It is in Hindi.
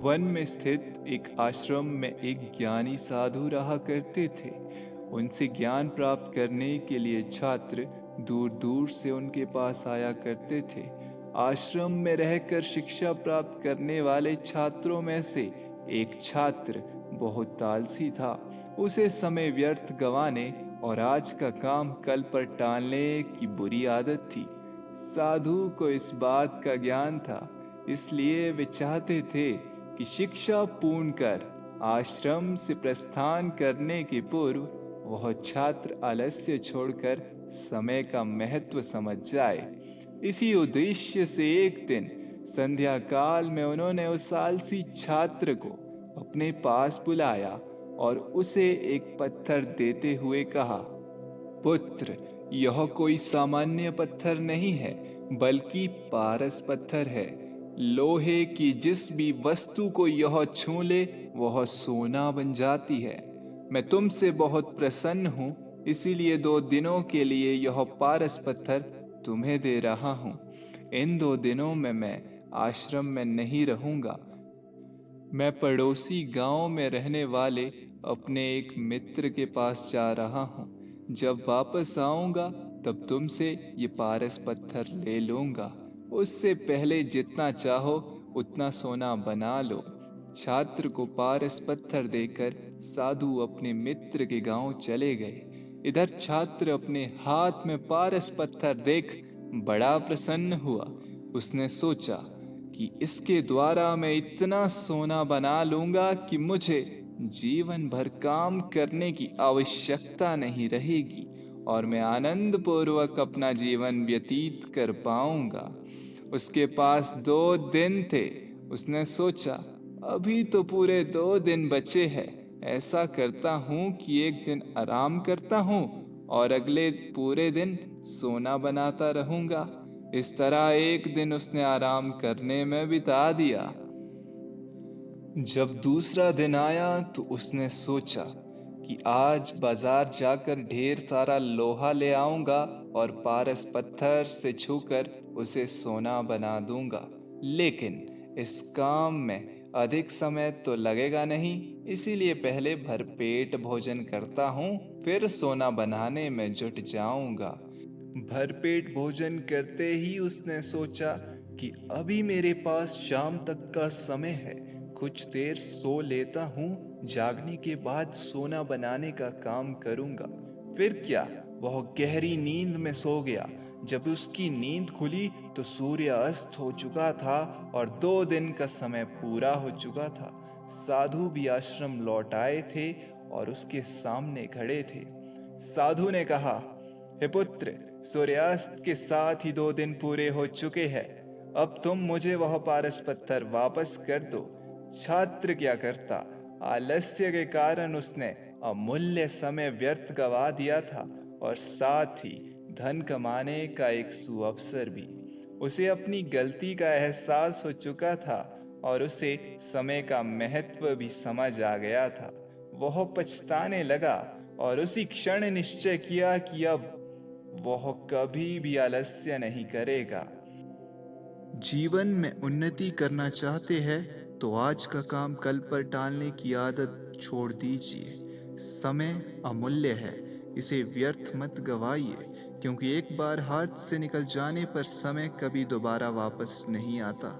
वन में स्थित एक आश्रम में एक ज्ञानी साधु रहा करते थे। उनसे ज्ञान प्राप्त करने के लिए छात्र दूर दूर से उनके पास आया करते थे। आश्रम में रहकर शिक्षा प्राप्त करने वाले छात्रों में से एक छात्र बहुत आलसी था। उसे समय व्यर्थ गंवाने और आज का काम कल पर टालने की बुरी आदत थी। साधु को इस बात का ज्ञान था, इसलिए वे चाहते थे कि शिक्षा पूर्ण कर आश्रम से प्रस्थान करने के पूर्व वह छात्र आलस्य छोड़कर समय का महत्व समझ जाए। इसी उद्देश्य से एक दिन संध्या काल में उन्होंने उस आलसी छात्र को अपने पास बुलाया और उसे एक पत्थर देते हुए कहा, पुत्र, यह कोई सामान्य पत्थर नहीं है, बल्कि पारस पत्थर है। लोहे की जिस भी वस्तु को यह छू ले वह सोना बन जाती है। मैं तुमसे बहुत प्रसन्न हूं, इसीलिए 2 दिनों के लिए यह पारस पत्थर तुम्हें दे रहा हूं। इन 2 दिनों में मैं आश्रम में नहीं रहूंगा। मैं पड़ोसी गांव में रहने वाले अपने एक मित्र के पास जा रहा हूं। जब वापस आऊंगा तब तुमसे ये पारस पत्थर ले लूंगा। उससे पहले जितना चाहो उतना सोना बना लो। छात्र को पारस पत्थर देकर साधु अपने मित्र के गांव चले गए। इधर छात्र अपने हाथ में पारस पत्थर देख बड़ा प्रसन्न हुआ। उसने सोचा कि इसके द्वारा मैं इतना सोना बना लूंगा कि मुझे जीवन भर काम करने की आवश्यकता नहीं रहेगी और मैं आनंद पूर्वक अपना जीवन व्यतीत कर पाऊंगा। उसके पास 2 दिन थे। उसने सोचा, अभी तो पूरे 2 दिन बचे हैं। ऐसा करता हूं कि एक दिन आराम करता हूं और अगले पूरे दिन सोना बनाता रहूंगा। इस तरह एक दिन उसने आराम करने में बिता दिया। जब दूसरा दिन आया तो उसने सोचा कि आज बाजार जाकर ढेर सारा लोहा ले आऊंगा और पारस पत्थर से छूकर उसे सोना बना दूंगा। लेकिन इस काम में अधिक समय तो लगेगा नहीं, इसीलिए पहले भरपेट भोजन करता हूं, फिर सोना बनाने में जुट जाऊंगा। भरपेट भोजन करते ही उसने सोचा कि अभी मेरे पास शाम तक का समय है, कुछ देर सो लेता हूं, जागने के बाद सोना बनाने का काम करूंगा। फिर क्या, वह गहरी नींद में सो गया। जब उसकी नींद खुली तो सूर्य अस्त हो चुका था और 2 दिन का समय पूरा हो चुका था। साधु भी आश्रम लौट आए थे और उसके सामने खड़े थे। साधु ने कहा, हे पुत्र, सूर्यास्त के साथ ही 2 दिन पूरे हो चुके हैं। अब तुम मुझे वह पारस पत्थर वापस कर दो। छात्र क्या करता, आलस्य के कारण उसने अमूल्य समय व्यर्थ गवा दिया था और साथ ही धन कमाने का एक सुअवसर भी। उसे अपनी गलती का एहसास हो चुका था और उसे समय का महत्व भी समझ आ गया था। वह पछताने लगा और उसी क्षण निश्चय किया कि अब वह कभी भी आलस्य नहीं करेगा। जीवन में उन्नति करना चाहते हैं तो आज का काम कल पर टालने की आदत छोड़ दीजिए। समय अमूल्य है, इसे व्यर्थ मत गवाइए, क्योंकि एक बार हाथ से निकल जाने पर समय कभी दोबारा वापस नहीं आता।